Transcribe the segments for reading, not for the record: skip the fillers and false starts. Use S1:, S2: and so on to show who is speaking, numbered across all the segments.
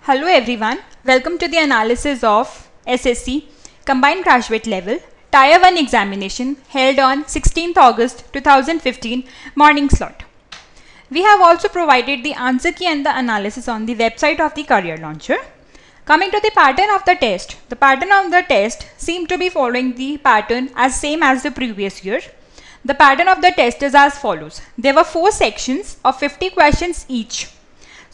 S1: Hello everyone, welcome to the analysis of SSC Combined Graduate Level Tier 1 examination held on 16th August 2015 morning slot. We have also provided the answer key and the analysis on the website of the Career Launcher. Coming to the pattern of the test seemed to be following the pattern as same as the previous year. The pattern of the test is as follows. There were 4 sections of 50 questions each.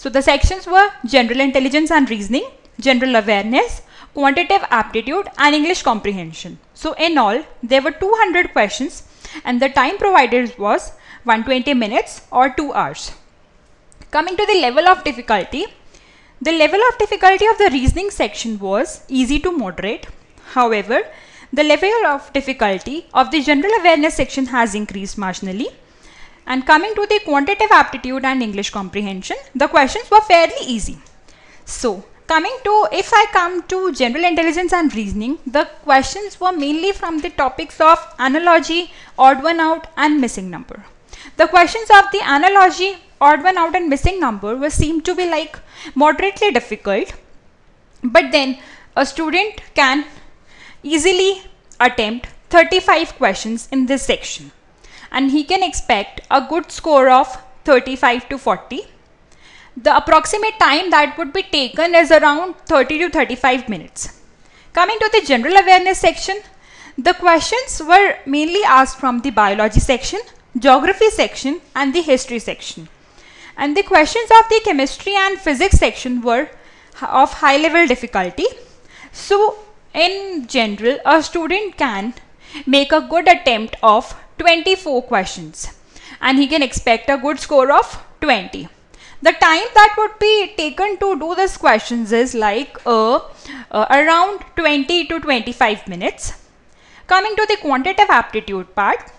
S1: So the sections were General Intelligence and Reasoning, General Awareness, Quantitative Aptitude and English Comprehension. So in all, there were 200 questions and the time provided was 120 minutes or 2 hours. Coming to the level of difficulty of the reasoning section was easy to moderate. However, the level of difficulty of the General Awareness section has increased marginally. And coming to the quantitative aptitude and English comprehension, the questions were fairly easy. So, if I come to general intelligence and reasoning, the questions were mainly from the topics of analogy, odd one out and missing number. The questions of the analogy, odd one out and missing number were seemed to be like moderately difficult, but then a student can easily attempt 35 questions in this section. And he can expect a good score of 35 to 40. The approximate time that would be taken is around 30 to 35 minutes. Coming to the general awareness section, the questions were mainly asked from the biology section, geography section and the history section. And the questions of the chemistry and physics section were of high level difficulty. So in general, a student can make a good attempt of 24 questions and he can expect a good score of 20. The time that would be taken to do these questions is like around 20 to 25 minutes. Coming to the quantitative aptitude part,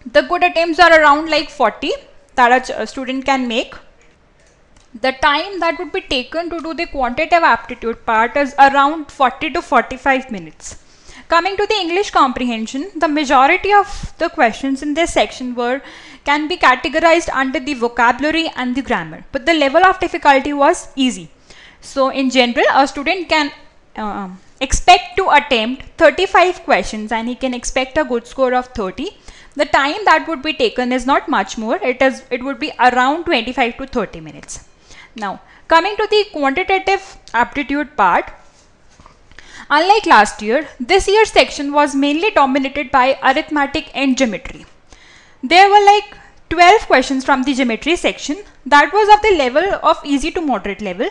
S1: the good attempts are around like 40 that a student can make. The time that would be taken to do the quantitative aptitude part is around 40 to 45 minutes. Coming to the English comprehension, the majority of the questions in this section can be categorized under the vocabulary and the grammar, but the level of difficulty was easy. So in general, a student can expect to attempt 35 questions and he can expect a good score of 30. The time that would be taken is not much more. It would be around 25 to 30 minutes. Now, coming to the quantitative aptitude part, unlike last year, this year's section was mainly dominated by arithmetic and geometry. There were like 12 questions from the geometry section that was of the level of easy to moderate level.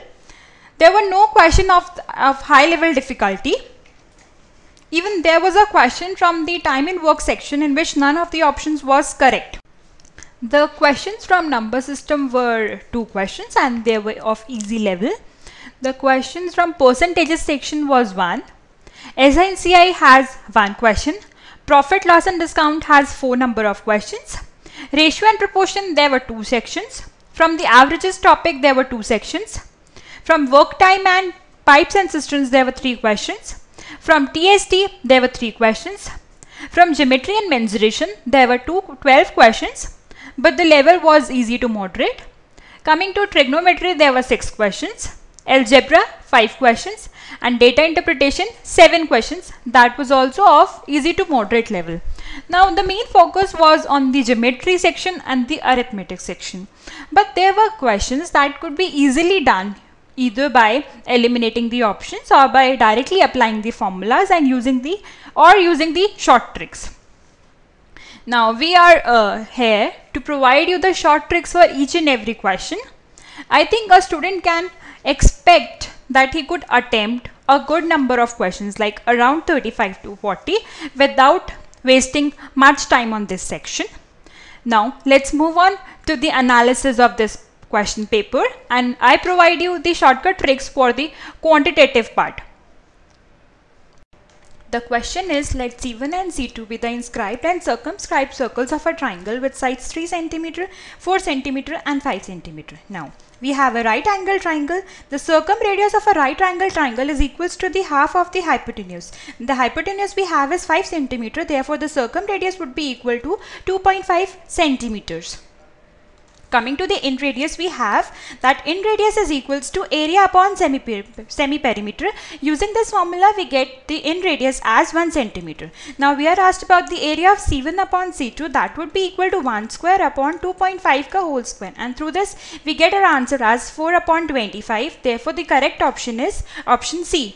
S1: There were no question of high level difficulty. Even there was a question from the time in work section in which none of the options was correct. The questions from number system were 2 questions and they were of easy level. The questions from percentages section was 1. SNCI has 1 question. Profit, loss and discount has 4 number of questions. Ratio and proportion, there were 2 sections. From the averages topic, there were 2 sections. From work time and pipes and cisterns, there were 3 questions. From TST, there were 3 questions. From geometry and mensuration, there were 12 questions, but the level was easy to moderate. Coming to trigonometry, there were 6 questions. Algebra 5 questions and data interpretation 7 questions, that was also of easy to moderate level. Now the main focus was on the geometry section and the arithmetic section, but there were questions that could be easily done either by eliminating the options or by directly applying the formulas and using the short tricks. Now we are here to provide you the short tricks for each and every question. I think a student can expect that he could attempt a good number of questions like around 35 to 40 without wasting much time on this section. Now let's move on to the analysis of this question paper and I provide you the shortcut tricks for the quantitative part. The question is, let C1 and C2 be the inscribed and circumscribed circles of a triangle with sides 3 cm, 4 cm and 5 cm. Now, we have a right angle triangle. The circumradius of a right angle triangle is equals to the half of the hypotenuse. The hypotenuse we have is 5 cm. Therefore, the circumradius would be equal to 2.5 centimeters. Coming to the in radius, we have that in radius is equals to area upon semi-perimeter. Using this formula, we get the in radius as 1 centimeter. Now we are asked about the area of C1 upon C2, that would be equal to 1 square upon 2.5 ka whole square, and through this we get our answer as 4 upon 25. Therefore the correct option is option C.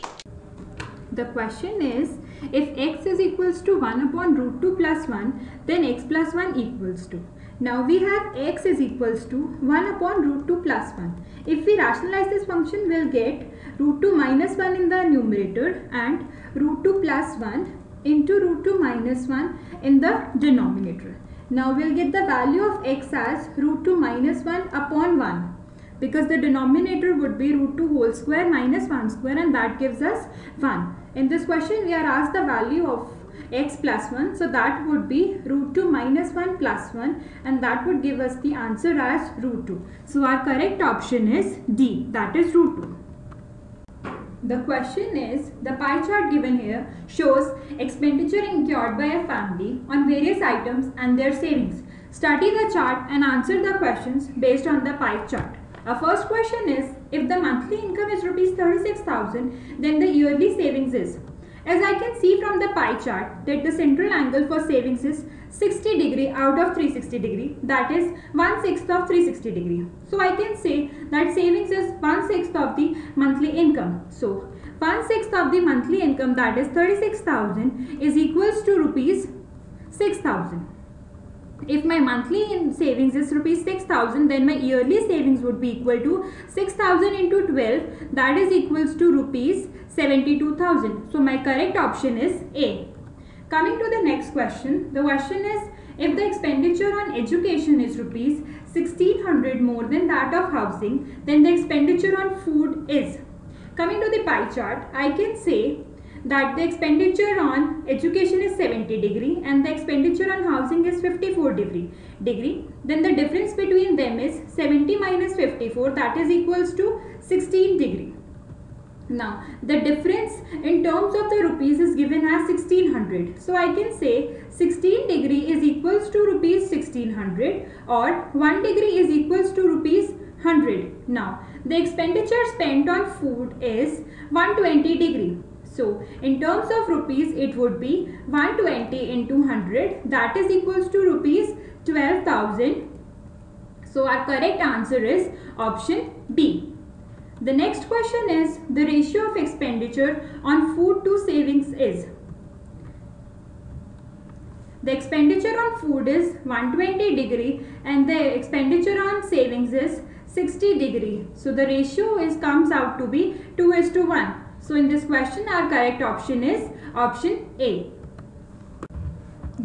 S2: The question is, if x is equals to 1 upon root 2 plus 1, then x plus 1 equals to. Now we have x is equals to 1 upon root 2 plus 1. If we rationalize this function, we'll get root 2 minus 1 in the numerator and root 2 plus 1 into root 2 minus 1 in the denominator. Now we'll get the value of x as root 2 minus 1 upon 1. Because the denominator would be root 2 whole square minus 1 square, and that gives us 1. In this question we are asked the value of x plus 1, so that would be root 2 minus 1 plus 1, and that would give us the answer as root 2. So our correct option is D, that is root 2. The question is, the pie chart given here shows expenditure incurred by a family on various items and their savings. Study the chart and answer the questions based on the pie chart. Our first question is, if the monthly income is rupees 36,000, then the yearly savings is. As I can see from the pie chart that the central angle for savings is 60 degree out of 360 degree, that is 1/6 of 360 degree. So I can say that savings is 1/6 of the monthly income. So 1/6 of the monthly income, that is 36,000, is equals to rupees 6,000. If my monthly savings is rupees 6,000, then my yearly savings would be equal to 6,000 into 12, that is equals to rupees 72,000. So my correct option is A. Coming to the next question, the question is, if the expenditure on education is rupees 1,600 more than that of housing, then the expenditure on food is. Coming to the pie chart, I can say that the expenditure on education is 70 degree and the expenditure on housing is 54 degree. Then the difference between them is 70 minus 54, that is equals to 16 degree. Now the difference in terms of the rupees is given as 1600. So I can say 16 degree is equals to rupees 1600, or 1 degree is equals to rupees 100. Now the expenditure spent on food is 120 degree. So in terms of rupees, it would be 120 into 100, that is equals to rupees 12,000. So our correct answer is option B. The next question is, the ratio of expenditure on food to savings is. The expenditure on food is 120 degree and the expenditure on savings is 60 degree. So the ratio comes out to be 2:1. So in this question, our correct option is option A.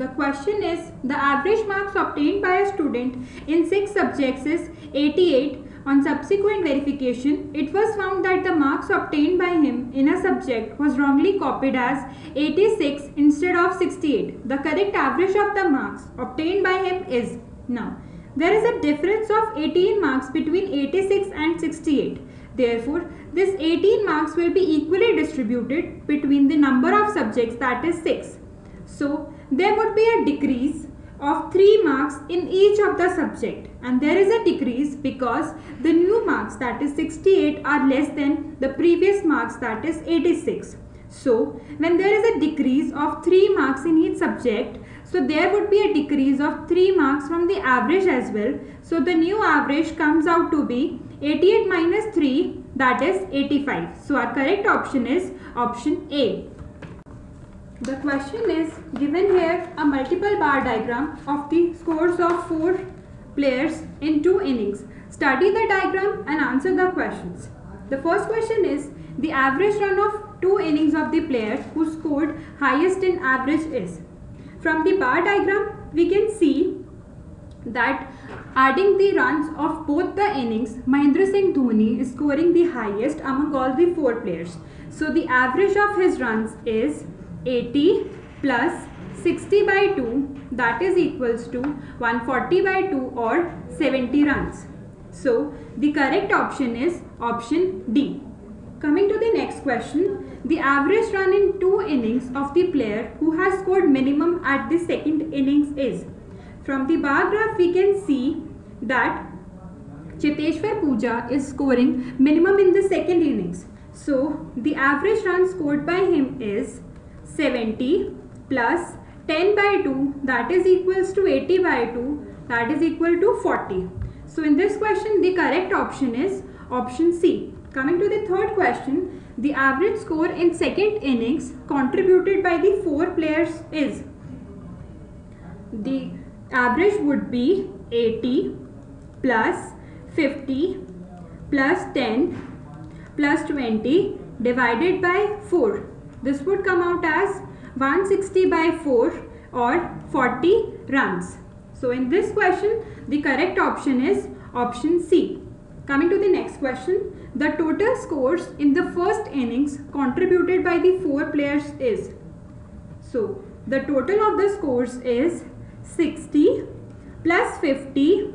S2: The question is, the average marks obtained by a student in 6 subjects is 88. On subsequent verification, it was found that the marks obtained by him in a subject was wrongly copied as 86 instead of 68. The correct average of the marks obtained by him is. Now, there is a difference of 18 marks between 86 and 68. Therefore, this 18 marks will be equally distributed between the number of subjects, that is 6. So, there would be a decrease of 3 marks in each of the subject, and there is a decrease because the new marks, that is 68, are less than the previous marks, that is 86. So, when there is a decrease of 3 marks in each subject, so there would be a decrease of 3 marks from the average as well. So, the new average comes out to be 88 minus 3, that is 85. So, our correct option is option A. The question is, given here a multiple bar diagram of the scores of 4 players in 2 innings. Study the diagram and answer the questions. The first question is, the average run of 2 innings of the player who scored highest in average is. From the bar diagram, we can see that adding the runs of both the innings, Mahendra Singh Dhoni is scoring the highest among all the 4 players. So the average of his runs is 80 plus 60 by 2, that is equals to 140 by 2 or 70 runs. So the correct option is option D. Coming to the next question, the average run in 2 innings of the player who has scored minimum at the second innings is. From the bar graph we can see that Cheteshwar Pooja is scoring minimum in the second innings. So the average run scored by him is 70 plus 10 by 2, that is equals to 80 by 2, that is equal to 40. So in this question the correct option is option C. Coming to the third question, the average score in second innings contributed by the 4 players is, the average would be 80 plus 50 plus 10 plus 20 divided by 4. This would come out as 160 by 4 or 40 runs. So in this question the correct option is option C. Coming to the next question, the total scores in the first innings contributed by the 4 players is, so the total of the scores is 60 plus 50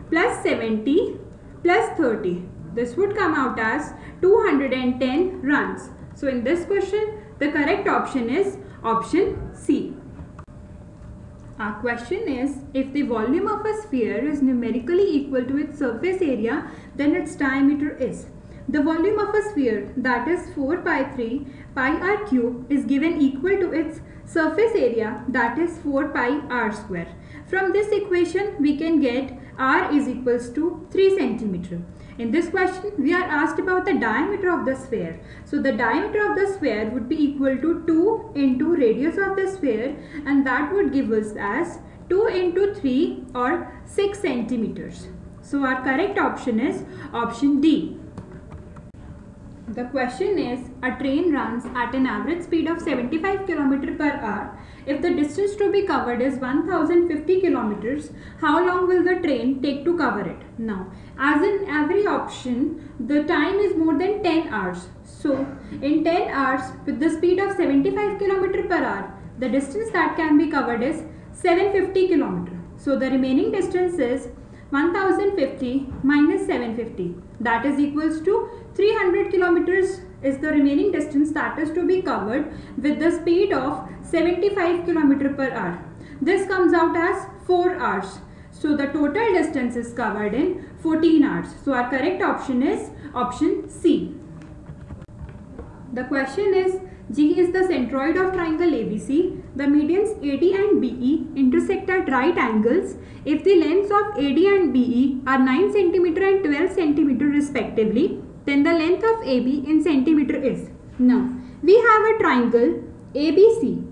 S2: plus 70 plus 30. This would come out as 210 runs. So in this question the correct option is option C. Our question is, if the volume of a sphere is numerically equal to its surface area, then its diameter is. The volume of a sphere, that is 4 pi 3 pi r cube, is given equal to its surface area, that is 4 pi r square. From this equation we can get r is equals to 3 centimeter. In this question we are asked about the diameter of the sphere. So the diameter of the sphere would be equal to 2 into radius of the sphere, and that would give us as 2 into 3 or 6 centimeters. So our correct option is option D. The question is, a train runs at an average speed of 75 km per hour. If the distance to be covered is 1050 kilometers, how long will the train take to cover it? Now, as in every option, the time is more than 10 hours. So, in 10 hours, with the speed of 75 km per hour, the distance that can be covered is 750 km. So, the remaining distance is 1050 minus 750, that is equals to 300 kilometers is the remaining distance that is to be covered with the speed of 75 km per hour. This comes out as 4 hours. So the total distance is covered in 14 hours. So our correct option is option C. The question is, G is the centroid of triangle ABC. The medians AD and BE intersect at right angles. If the lengths of AD and BE are 9 cm and 12 cm respectively, then the length of AB in centimeter is. Now, we have a triangle ABC.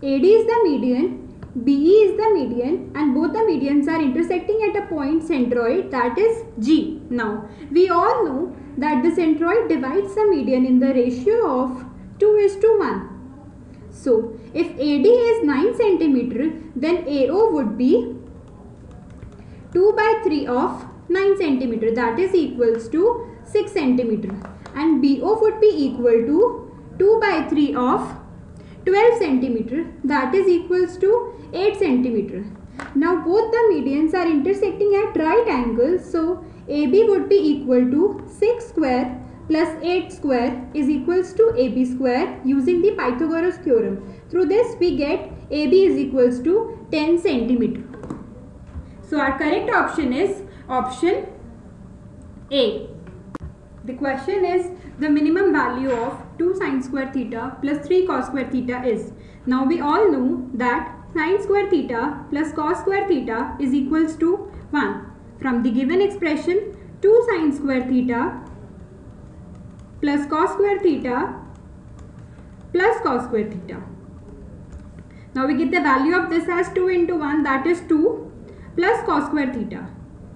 S2: AD is the median, BE is the median, and both the medians are intersecting at a point centroid, that is G. Now, we all know that the centroid divides the median in the ratio of 2:1. So, if AD is 9 cm, then AO would be 2 by 3 of 9 cm, that is equals to 6 cm, and BO would be equal to 2 by 3 of 12 cm, that is equals to 8 cm. Now both the medians are intersecting at right angles, so AB would be equal to 6 square plus 8 square is equals to AB square using the Pythagoras theorem. Through this we get AB is equals to 10 cm. So our correct option is option A. The question is, the minimum value of 2 sin square theta plus 3 cos square theta is. Now we all know that sin square theta plus cos square theta is equals to 1. From the given expression, 2 sin square theta plus cos square theta plus cos square theta. Now we get the value of this as 2 into 1, that is 2 plus cos square theta.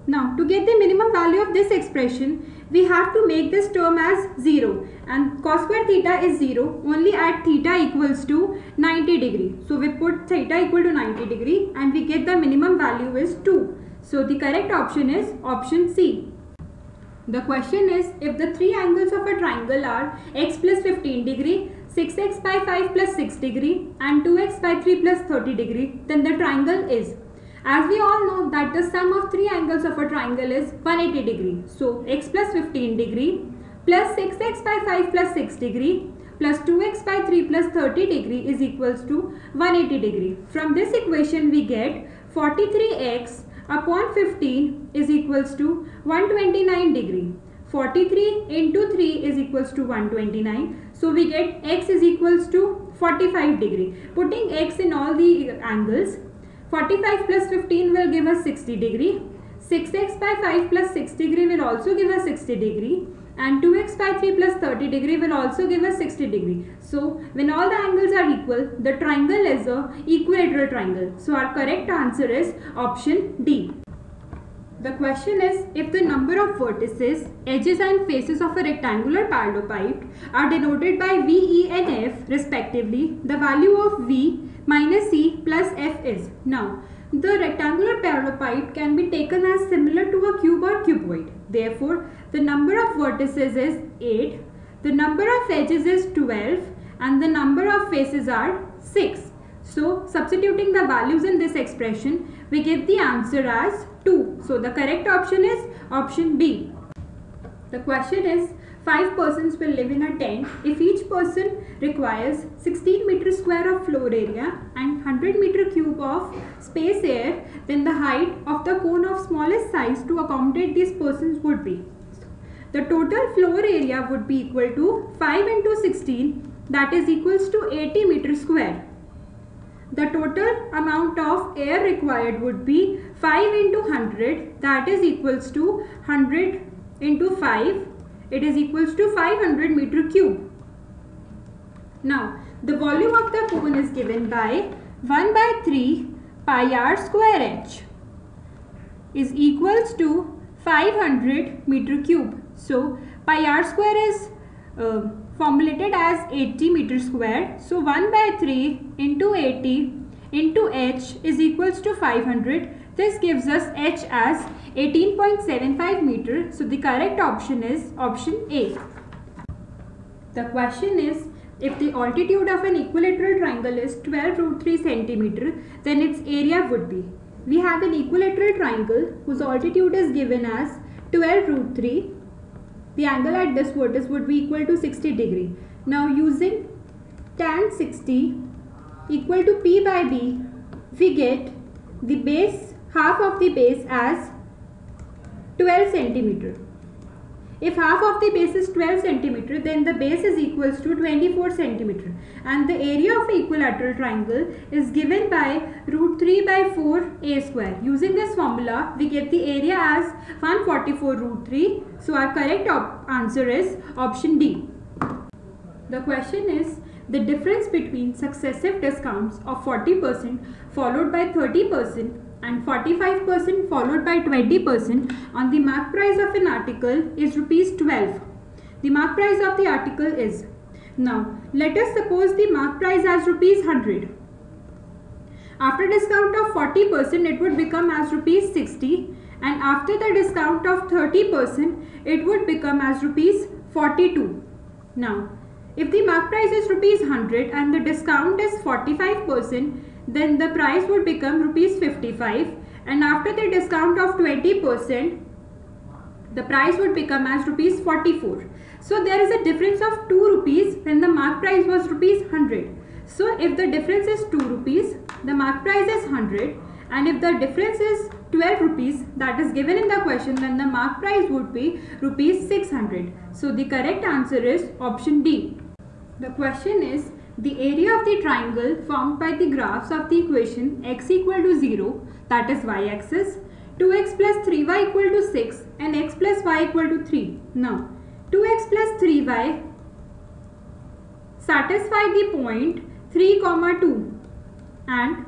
S2: Now to get the minimum value of this expression, we have to make this term as 0, and cos square theta is 0 only at theta equals to 90 degree. So we put theta equal to 90 degree and we get the minimum value is 2. So the correct option is option C. The question is, if the three angles of a triangle are x plus 15 degree, 6x by 5 plus 6 degree and 2x by 3 plus 30 degree, then the triangle is. As we all know that the sum of three angles of a triangle is 180 degree. So x plus 15 degree plus 6x by 5 plus 6 degree plus 2x by 3 plus 30 degree is equals to 180 degree. From this equation we get 43x upon 15 is equals to 129 degree. 43 into 3 is equals to 129. So we get x is equals to 45 degree. Putting x in all the angles, 45 plus 15 will give us 60 degree. 6x by 5 plus 6 degree will also give us 60 degree. And 2x by 3 plus 30 degree will also give us 60 degree. So when all the angles are equal, the triangle is a equilateral triangle. So our correct answer is option D. The question is, if the number of vertices, edges and faces of a rectangular parallelepiped are denoted by V, E and F respectively, the value of V minus E plus F is. Now, the rectangular parallelepiped can be taken as similar to a cube or cuboid. Therefore, the number of vertices is 8, the number of edges is 12 and the number of faces are 6. So, substituting the values in this expression, we get the answer as 2. So, the correct option is option B. The question is, 5 persons will live in a tent if each person requires 16 meter square of floor area and 100 meter cube of space air, then the height of the cone of smallest size to accommodate these persons would be. The total floor area would be equal to 5 into 16, that is equals to 80 meter square. The total amount of air required would be 5 into 100, that is equals to 100 into 5, it is equals to 500 meter cube. Now, the volume of the cone is given by 1 by 3 pi r square h is equals to 500 meter cube. So, pi r square is formulated as 80 meter square. So 1 by 3 into 80 into h is equals to 500. This gives us h as 18.75 meter. So the correct option is option A. The question is, if the altitude of an equilateral triangle is 12 root 3 centimeter, then its area would be. We have an equilateral triangle whose altitude is given as 12 root 3. The angle at this vertex would be equal to 60 degree. Now using tan 60 equal to P by B, we get the base, half of the base as 12 centimeter. If half of the base is 12 centimeter, then the base is equals to 24 centimeter. And the area of an equilateral triangle is given by root 3 by 4 a square. Using this formula, we get the area as 144 root 3. So our correct answer is option D. The question is, the difference between successive discounts of 40% followed by 30% and 45% followed by 20% on the mark price of an article is rupees 12. The mark price of the article is. Now, let us suppose the mark price as rupees 100. After discount of 40%, it would become as rupees 60, and after the discount of 30%, it would become as rupees 42. Now, if the mark price is rupees 100 and the discount is 45%, then the price would become rupees 55, and after the discount of 20%, the price would become as rupees 44. So there is a difference of 2 rupees when the mark price was rupees 100. So if the difference is 2 rupees, the mark price is 100, and if the difference is 12 rupees that is given in the question, then the mark price would be rupees 600. So the correct answer is option D. The question is, the area of the triangle formed by the graphs of the equation x equal to 0, that is y-axis, 2x plus 3y equal to 6 and x plus y equal to 3. Now, 2x plus 3y satisfy the point 3, 2 and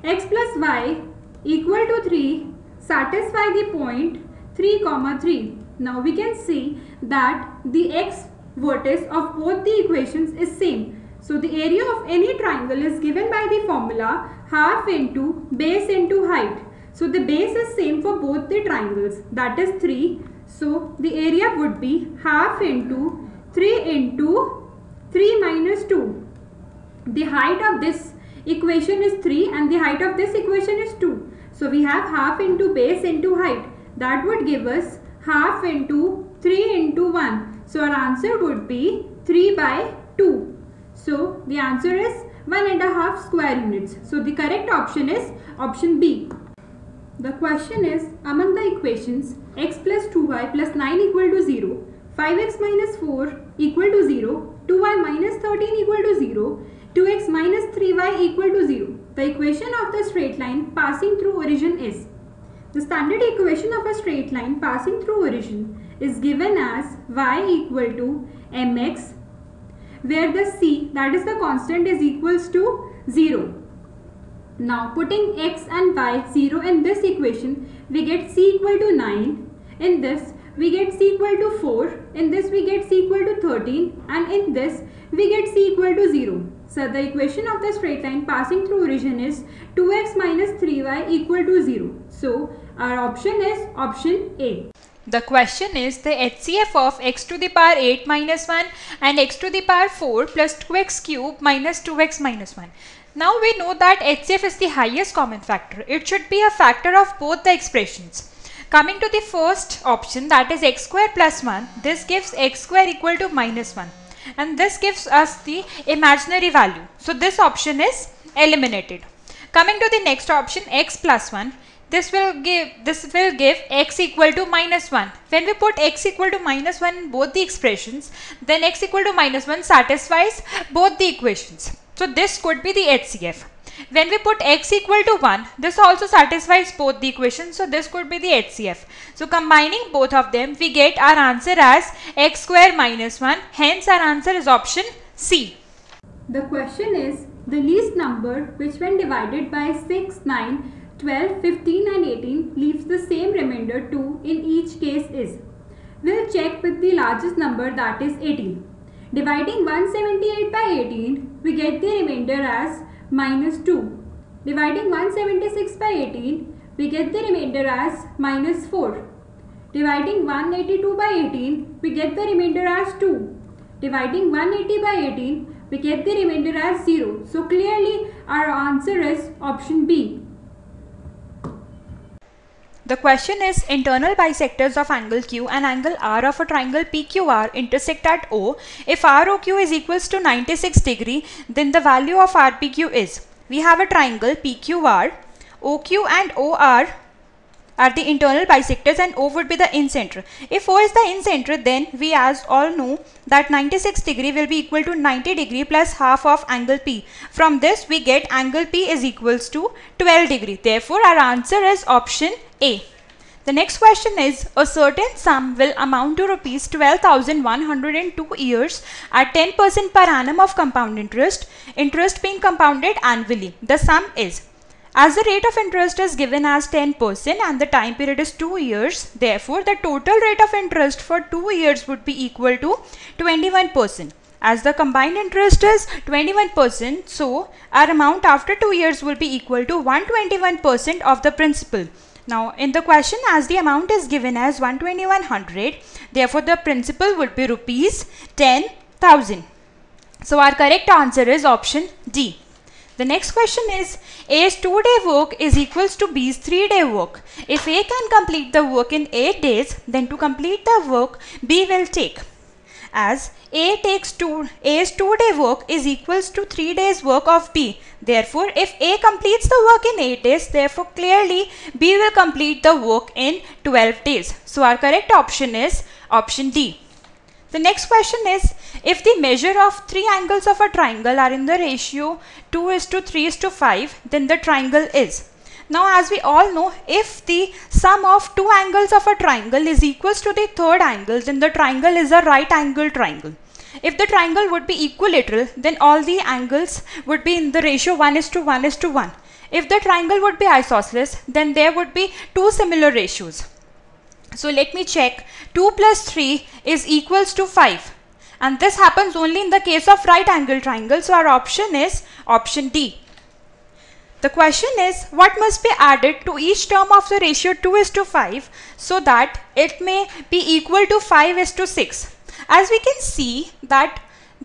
S2: x plus y equal to 3 satisfy the point 3, 3. Now we can see that the x vertex of both the equations is same. So the area of any triangle is given by the formula half into base into height. So the base is same for both the triangles, that is 3. So the area would be half into 3 into 3 minus 2. The height of this equation is 3 and the height of this equation is 2. So we have half into base into height. That would give us half into 3 into 1. So our answer would be 3 by 2. So the answer is 1.5 square units. So the correct option is option B. The question is, among the equations x plus 2y plus 9 equal to 0, 5x minus 4 equal to 0, 2y minus 13 equal to 0, 2x minus 3y equal to 0. The equation of the straight line passing through origin is. The standard equation of a straight line passing through origin is given as y equal to mx, where the c, that is the constant, is equals to 0. Now putting x and y 0 in this equation, we get c equal to 9. In this we get c equal to 4. In this we get c equal to 13. And in this we get c equal to 0. So the equation of the straight line passing through origin is 2x minus 3y equal to 0. So our option is option A.
S1: The question is the HCF of x to the power 8 minus 1 and x to the power 4 plus 2x cube minus 2x minus 1. Now we know that HCF is the highest common factor. It should be a factor of both the expressions. Coming to the first option, that is x square plus 1, this gives x square equal to minus 1. And this gives us the imaginary value. So this option is eliminated. Coming to the next option, x plus 1. This will give x equal to minus 1. When we put x equal to minus 1 in both the expressions, then x equal to minus 1 satisfies both the equations. So this could be the HCF. When we put x equal to 1, this also satisfies both the equations. So this could be the HCF. So combining both of them, we get our answer as x square minus 1. Hence our answer is option C.
S2: The question is, the least number which when divided by 6, 9, 12, 15 and 18 leaves the same remainder 2 in each case is. We'll check with the largest number, that is 18. Dividing 178 by 18, we get the remainder as minus 2. Dividing 176 by 18, we get the remainder as minus 4. Dividing 182 by 18, we get the remainder as 2. Dividing 180 by 18, we get the remainder as 0. So clearly our answer is option B.
S1: The question is, internal bisectors of angle Q and angle R of a triangle PQR intersect at O. If ROQ is equals to 96 degree, then the value of RPQ is. We have a triangle PQR, OQ and OR are the internal bisectors and O would be the incenter. If O is the incenter, then we as all know that 96 degree will be equal to 90 degree plus half of angle P. From this we get angle P is equals to 12 degree. Therefore our answer is option A. The next question is, a certain sum will amount to rupees 12,102 years at 10% per annum of compound interest being compounded annually. The sum is, as the rate of interest is given as 10% and the time period is 2 years, therefore the total rate of interest for 2 years would be equal to 21%. As the combined interest is 21%, so our amount after 2 years will be equal to 121% of the principal. Now in the question, as the amount is given as 12100, therefore the principal would be rupees 10,000. So our correct answer is option D. The next question is, A's 2-day work is equals to B's 3-day work. If A can complete the work in 8 days, then to complete the work B will take. As A's 2-day work is equals to 3 days work of B. Therefore, if A completes the work in 8 days, therefore clearly B will complete the work in 12 days. So our correct option is option D. The next question is, if the measure of 3 angles of a triangle are in the ratio 2:3:5, then the triangle is. Now as we all know, if the sum of 2 angles of a triangle is equals to the third angle, then the triangle is a right angle triangle. If the triangle would be equilateral, then all the angles would be in the ratio 1:1:1. If the triangle would be isosceles, then there would be 2 similar ratios. So let me check. 2 plus 3 is equals to 5. And this happens only in the case of right angle triangle. So our option is option D. The question is, what must be added to each term of the ratio 2:5 so that it may be equal to 5:6? As we can see that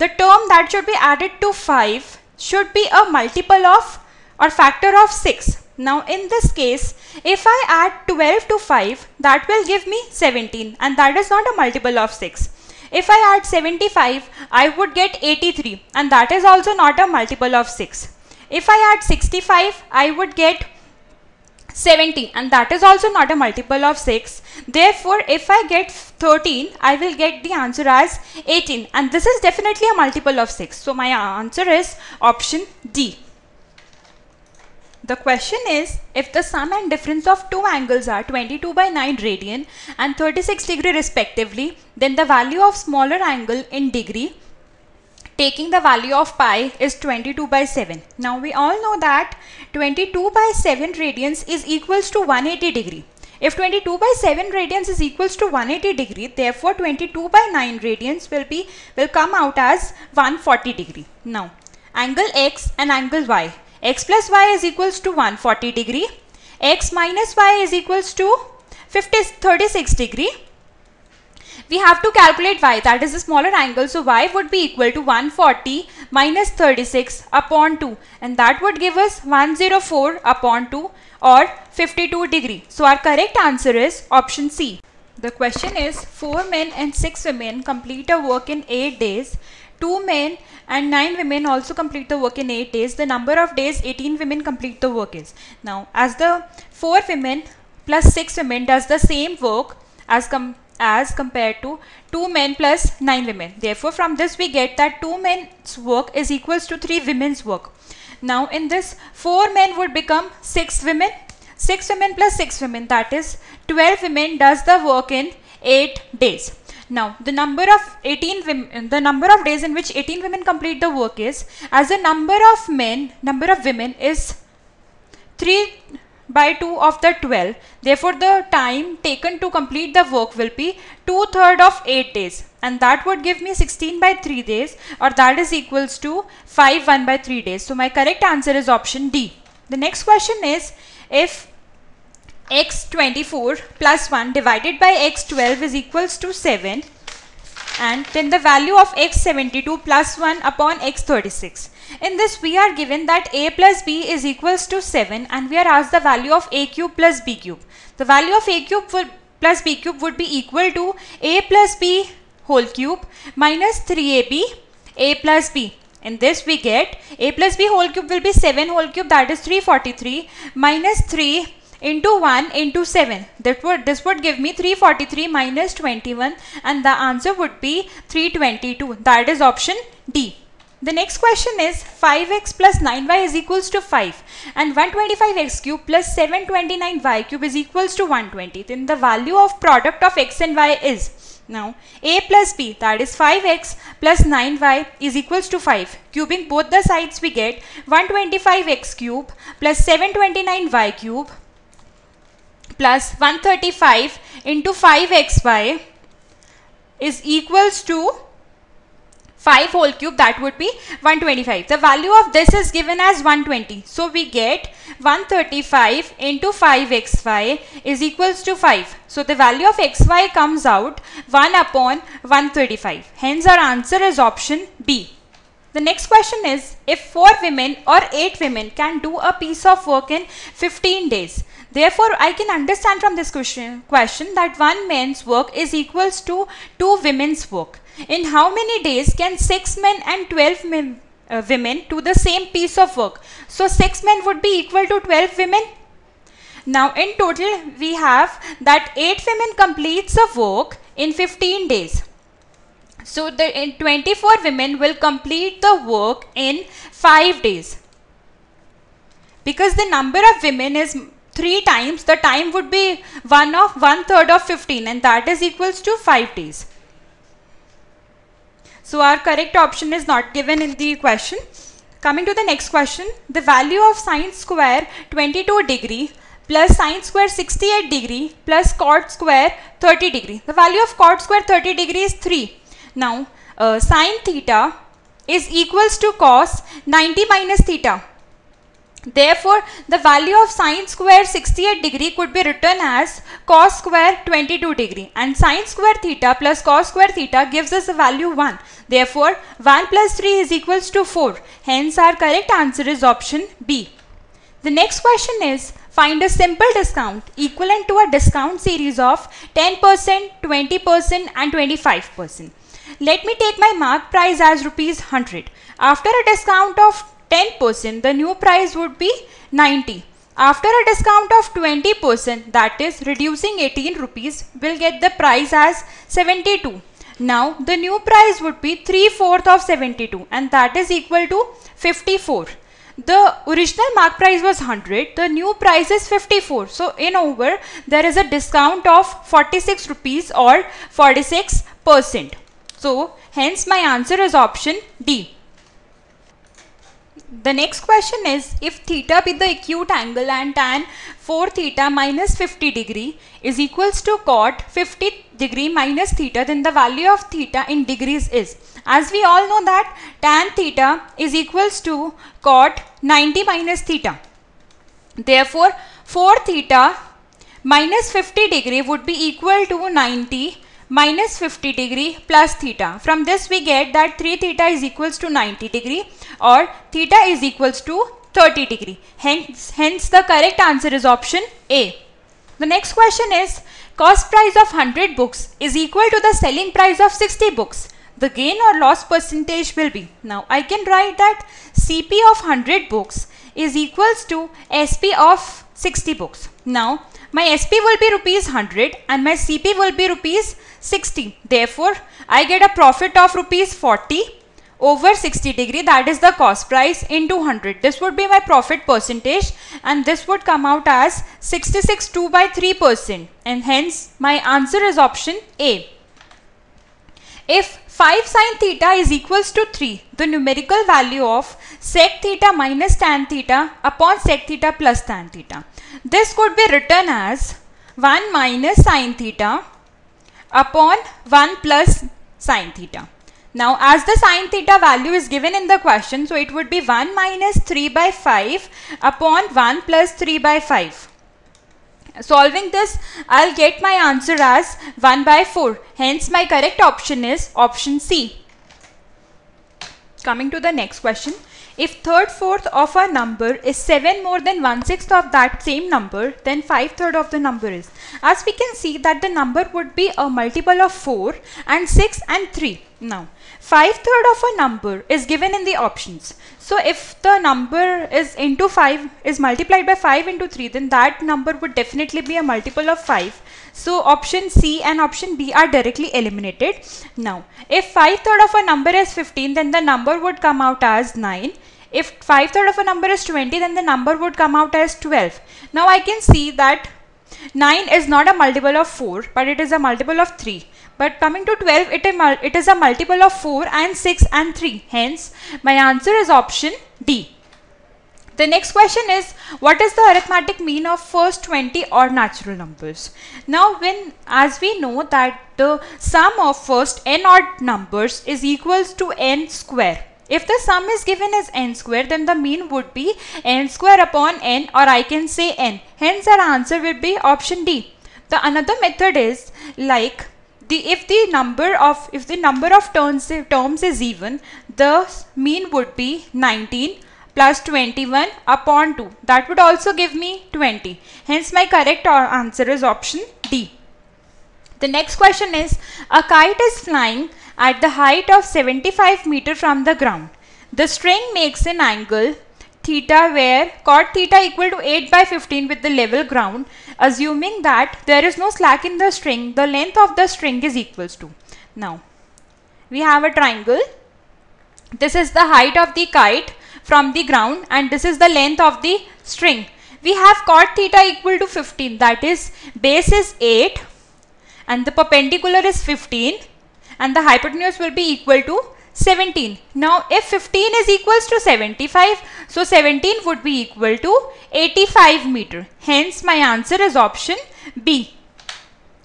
S1: the term that should be added to 5 should be a multiple of or factor of 6. Now in this case, if I add 12 to 5, that will give me 17, and that is not a multiple of 6. If I add 75, I would get 83, and that is also not a multiple of 6. If I add 65, I would get 17, and that is also not a multiple of 6. Therefore, if I get 13, I will get the answer as 18, and this is definitely a multiple of 6. So my answer is option D. The question is, if the sum and difference of two angles are 22 by 9 radian and 36 degree respectively, then the value of smaller angle in degree taking the value of pi is 22 by 7. Now we all know that 22 by 7 radians is equals to 180 degree. If 22 by 7 radians is equals to 180 degree, therefore 22 by 9 radians will come out as 140 degree. Now angle x and angle y. X plus y is equals to 140 degree. X minus y is equals to 36 degree. We have to calculate y, that is a smaller angle, so y would be equal to 140 minus 36 upon 2, and that would give us 104 upon 2 or 52 degree. So our correct answer is option C. The question is, 4 men and 6 women complete a work in 8 days. 2 men and 9 women also complete the work in 8 days. The number of days 18 women complete the work is. Now as the 4 women plus 6 women does the same work as compared to 2 men plus 9 women. Therefore, from this we get that 2 men's work is equals to 3 women's work. Now in this, 4 men would become 6 women. 6 women plus 6 women, that is 12 women does the work in 8 days. Now the number of days in which 18 women complete the work is, as the number of women is 3 by 2 of the 12. Therefore, the time taken to complete the work will be 2/3 of 8 days, and that would give me 16 by 3 days, or that is equals to 1 by 3 days. So my correct answer is option D. The next question is, if x24 plus 1 divided by x12 is equals to 7, and then the value of x72 plus 1 upon x36. In this we are given that a plus b is equals to 7, and we are asked the value of a cube plus b cube. The value of a cube plus b cube would be equal to a plus b whole cube minus 3ab a plus b. In this we get a plus b whole cube will be 7 whole cube, that is 343, minus 3 into 1 into 7. This would give me 343 minus 21, and the answer would be 322. That is option D. The next question is, 5x plus 9y is equals to 5, and 125x cube plus 729y cube is equals to 120. Then the value of product of x and y is, now a plus b, that is 5x plus 9y is equals to 5. Cubing both the sides we get 125x cube plus 729y cube plus 135 into 5xy is equals to 5 whole cube, that would be 125. The value of this is given as 120. So we get 135 into 5xy is equals to 5. So the value of xy comes out 1 upon 135. Hence our answer is option B. The next question is, if 4 women or 8 women can do a piece of work in 15 days. Therefore, I can understand from this question that 1 man's work is equals to 2 women's work. In how many days can 6 men and 12 women do the same piece of work? So 6 men would be equal to 12 women. Now in total we have that 8 women completes a work in 15 days. So the 24 women will complete the work in 5 days. Because the number of women is 3 times, the time would be 1/3 of 15, and that is equals to 5 days. So our correct option is not given in the question. Coming to the next question, the value of sine square 22 degree plus sine square 68 degree plus cot square 30 degree. The value of cot square 30 degree is 3. Now sine theta is equals to cos 90 minus theta. Therefore, the value of sine square 68 degree could be written as cos square 22 degree, and sine square theta plus cos square theta gives us a value 1. Therefore, 1 plus 3 is equals to 4. Hence, our correct answer is option B. The next question is, find a simple discount equivalent to a discount series of 10%, 20% and 25%. Let me take my mark price as ₹100. After a discount of 10%, the new price would be 90. After a discount of 20%, that is reducing 18 rupees, will get the price as 72. Now the new price would be 3/4 of 72 and that is equal to 54. The original mark price was 100, the new price is 54. So in over there is a discount of 46 rupees or 46%. So hence my answer is option D. The next question is, if theta be the acute angle and tan 4 theta minus 50 degree is equals to cot 50 degree minus theta, then the value of theta in degrees is. As we all know that tan theta is equals to cot 90 minus theta. Therefore 4 theta minus 50 degree would be equal to 90 minus 50 degree plus theta. From this we get that 3 theta is equals to 90 degree or theta is equals to 30 degree. Hence the correct answer is option A. The next question is, cost price of 100 books is equal to the selling price of 60 books. The gain or loss percentage will be. Now I can write that CP of 100 books is equals to SP of 60 books. Now my SP will be rupees 100 and my CP will be rupees 60. Therefore I get a profit of rupees 40 over 60 degree, that is the cost price, into 100. This would be my profit percentage and this would come out as 66.2 by 3%, and hence my answer is option A. If 5 sin theta is equals to 3, the numerical value of sec theta minus tan theta upon sec theta plus tan theta. This could be written as 1 minus sin theta upon 1 plus sin theta. Now as the sin theta value is given in the question, so it would be 1 minus 3 by 5 upon 1 plus 3 by 5. Solving this, I'll get my answer as 1 by 4. Hence my correct option is option C. Coming to the next question. If 3/4 of a number is 7 more than 1/6 of that same number, then 5/3 of the number is. As we can see that the number would be a multiple of 4 and 6 and 3. Now 5/3 of a number is given in the options. So if the number is into 5 is multiplied by 5 into 3, then that number would definitely be a multiple of 5. So option C and option B are directly eliminated. Now if 5/3 of a number is 15, then the number would come out as 9. If 5/3 of a number is 20, then the number would come out as 12. Now I can see that 9 is not a multiple of 4, but it is a multiple of 3. But coming to 12, it is a multiple of 4 and 6 and 3. Hence, my answer is option D. The next question is, what is the arithmetic mean of first 20 odd natural numbers? Now, as we know that the sum of first n odd numbers is equals to n square. If the sum is given as n square, then the mean would be n square upon n, or I can say n. Hence, our answer will be option D. The another method is like if the number of terms is even, the mean would be 19 plus 21 upon 2. That would also give me 20. Hence, my correct answer is option D. The next question is, a kite is flying at the height of 75 meters from the ground. The string makes an angle theta where cot theta equal to 8 by 15 with the level ground. Assuming that there is no slack in the string, the length of the string is equals to. Now, we have a triangle. This is the height of the kite from the ground and this is the length of the string. We have cot theta equal to 15, that is base is 8 and the perpendicular is 15 and the hypotenuse will be equal to 17. Now if 15 is equals to 75, so 17 would be equal to 85 meter. Hence my answer is option B.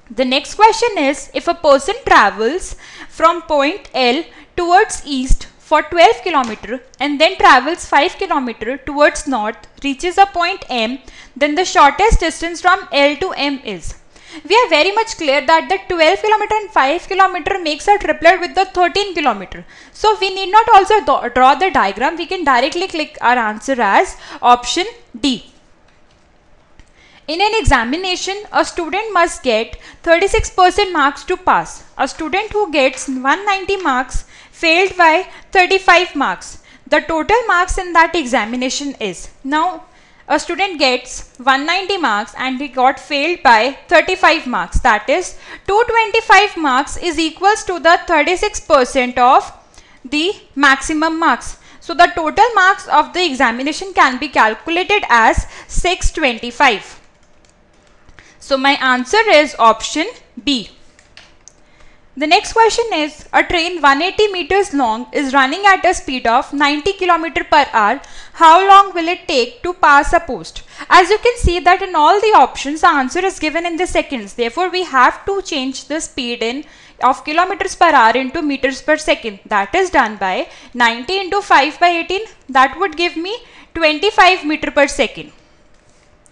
S1: The next question is, if a person travels from point L towards east for 12 km and then travels 5 km towards north, reaches a point M, then the shortest distance from L to M is. We are very much clear that the 12 km and 5 km makes a triplet with the 13 km. So we need not also draw the diagram. We can directly click our answer as option D. In an examination, a student must get 36% marks to pass. A student who gets 190 marks failed by 35 marks. The total marks in that examination is. Now, a student gets 190 marks and he got failed by 35 marks. That is 225 marks is equals to the 36% of the maximum marks. So the total marks of the examination can be calculated as 625. So my answer is option B. The next question is, a train 180 meters long is running at a speed of 90 km per hour. How long will it take to pass a post? As you can see that in all the options, the answer is given in the seconds. Therefore, we have to change the speed of kilometers per hour into meters per second. That is done by 90 into 5 by 18. That would give me 25 meter per second.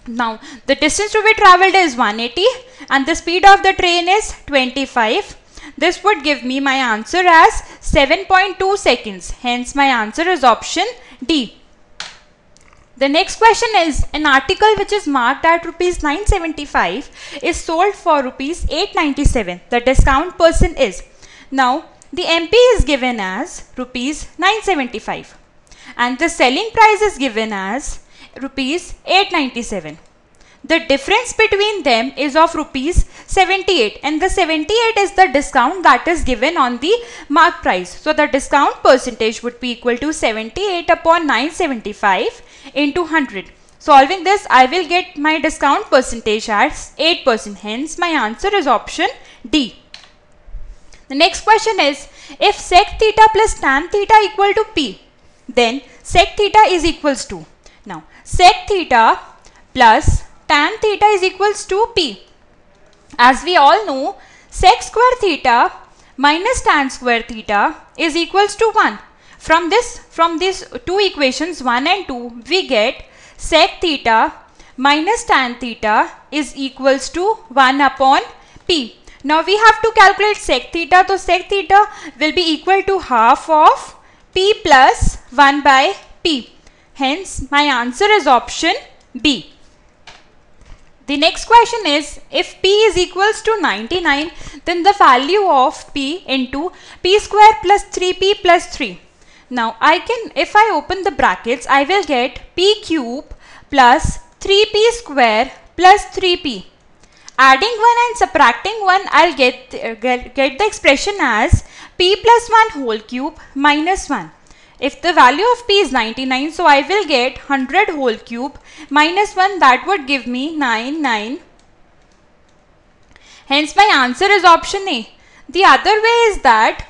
S1: Now, the distance to be travelled is 180 and the speed of the train is 25. This would give me my answer as 7.2 seconds. Hence, my answer is option D. The next question is, an article which is marked at rupees 975 is sold for rupees 897. The discount percent is. Now, the MP is given as rupees 975 and the selling price is given as rupees 897. The difference between them is of rupees 78 and the 78 is the discount that is given on the mark price. So the discount percentage would be equal to 78 upon 975 into 100. Solving this, I will get my discount percentage as 8%. Hence my answer is option D. The next question is, if sec theta plus tan theta equal to P, then sec theta is equals to. Now sec theta plus tan theta is equals to P. As we all know, sec square theta minus tan square theta is equals to 1. From these two equations 1 and 2, we get sec theta minus tan theta is equals to 1 upon P. Now we have to calculate sec theta. So sec theta will be equal to half of P plus 1 by P. Hence my answer is option B. The next question is, if P is equals to 99, then the value of P into P square plus 3P plus 3. Now if I open the brackets, I will get P cube plus 3P square plus 3P. Adding 1 and subtracting 1, I'll get the expression as P plus 1 whole cube minus 1. If the value of P is 99, so I will get 100 whole cube minus 1, that would give me 9. Hence my answer is option A. The other way is that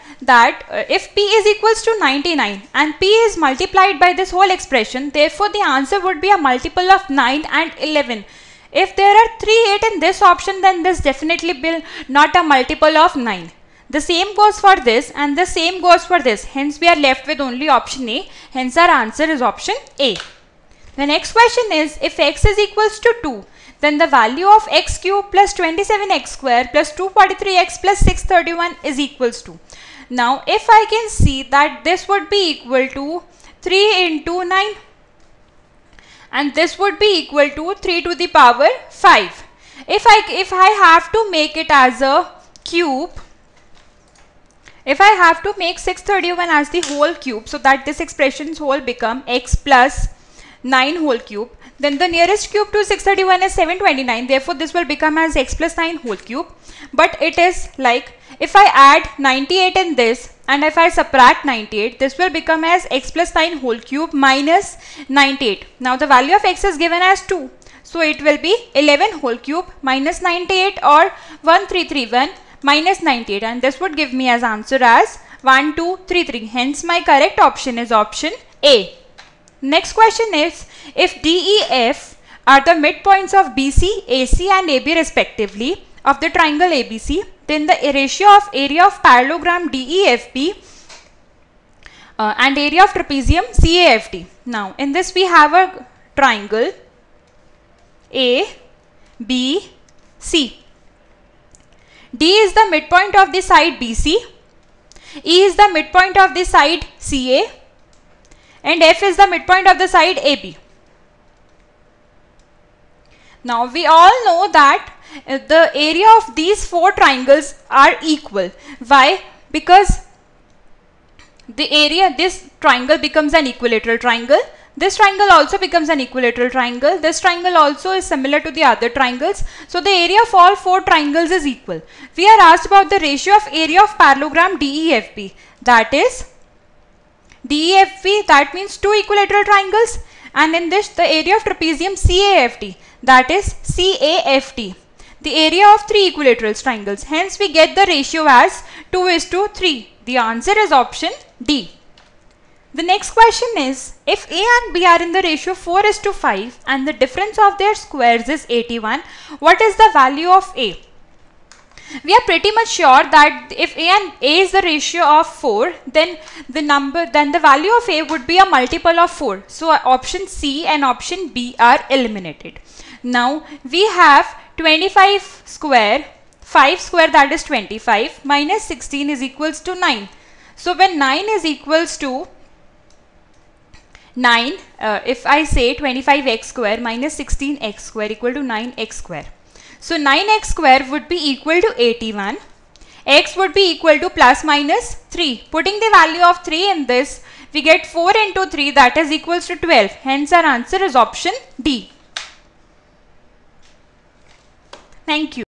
S1: if P is equals to 99 and P is multiplied by this whole expression, therefore the answer would be a multiple of 9 and 11. If there are 3, 8 in this option, then this definitely will not a multiple of 9. The same goes for this and the same goes for this. Hence we are left with only option A. Hence our answer is option A. The next question is, if x is equals to 2, then the value of x cube plus 27x square plus 243x plus 631 is equals to. Now if I can see that this would be equal to 3 into 9 and this would be equal to 3 to the power 5. If I have to make it as a cube, if I have to make 631 as the whole cube, so that this expression's whole become x plus 9 whole cube, then the nearest cube to 631 is 729. Therefore, this will become as x plus 9 whole cube. But it is like, if I add 98 in this and if I subtract 98, this will become as x plus 9 whole cube minus 98. Now the value of x is given as 2. So it will be 11 whole cube minus 98 or 1331 minus 98, and this would give me as answer as 1233. Hence my correct option is option A. Next question is, if DEF are the midpoints of BC, AC and AB respectively of the triangle ABC, then the ratio of area of parallelogram DEFB and area of trapezium CAFD. Now in this we have a triangle ABC. D is the midpoint of the side BC, E is the midpoint of the side CA, and F is the midpoint of the side AB. Now we all know that the area of these four triangles are equal. Why? Because the area, this triangle becomes an equilateral triangle. This triangle also becomes an equilateral triangle. This triangle also is similar to the other triangles. So the area of all 4 triangles is equal. We are asked about the ratio of area of parallelogram DEFB. That is DEFB, that means 2 equilateral triangles, and in this the area of trapezium CAFT, that is CAFT, the area of 3 equilateral triangles. Hence we get the ratio as 2:3. The answer is option D. The next question is, if A and B are in the ratio 4:5 and the difference of their squares is 81, what is the value of A? We are pretty much sure that if A is the ratio of 4, then the value of A would be a multiple of 4. So option C and option B are eliminated. Now we have 25 square, 5 square, that is 25, minus 16 is equals to 9. So when 9 is equals to 9, if I say 25x square minus 16x square equal to 9x square. So 9x square would be equal to 81. X would be equal to plus minus 3. Putting the value of 3 in this, we get 4 into 3, that is equals to 12. Hence our answer is option D. Thank you.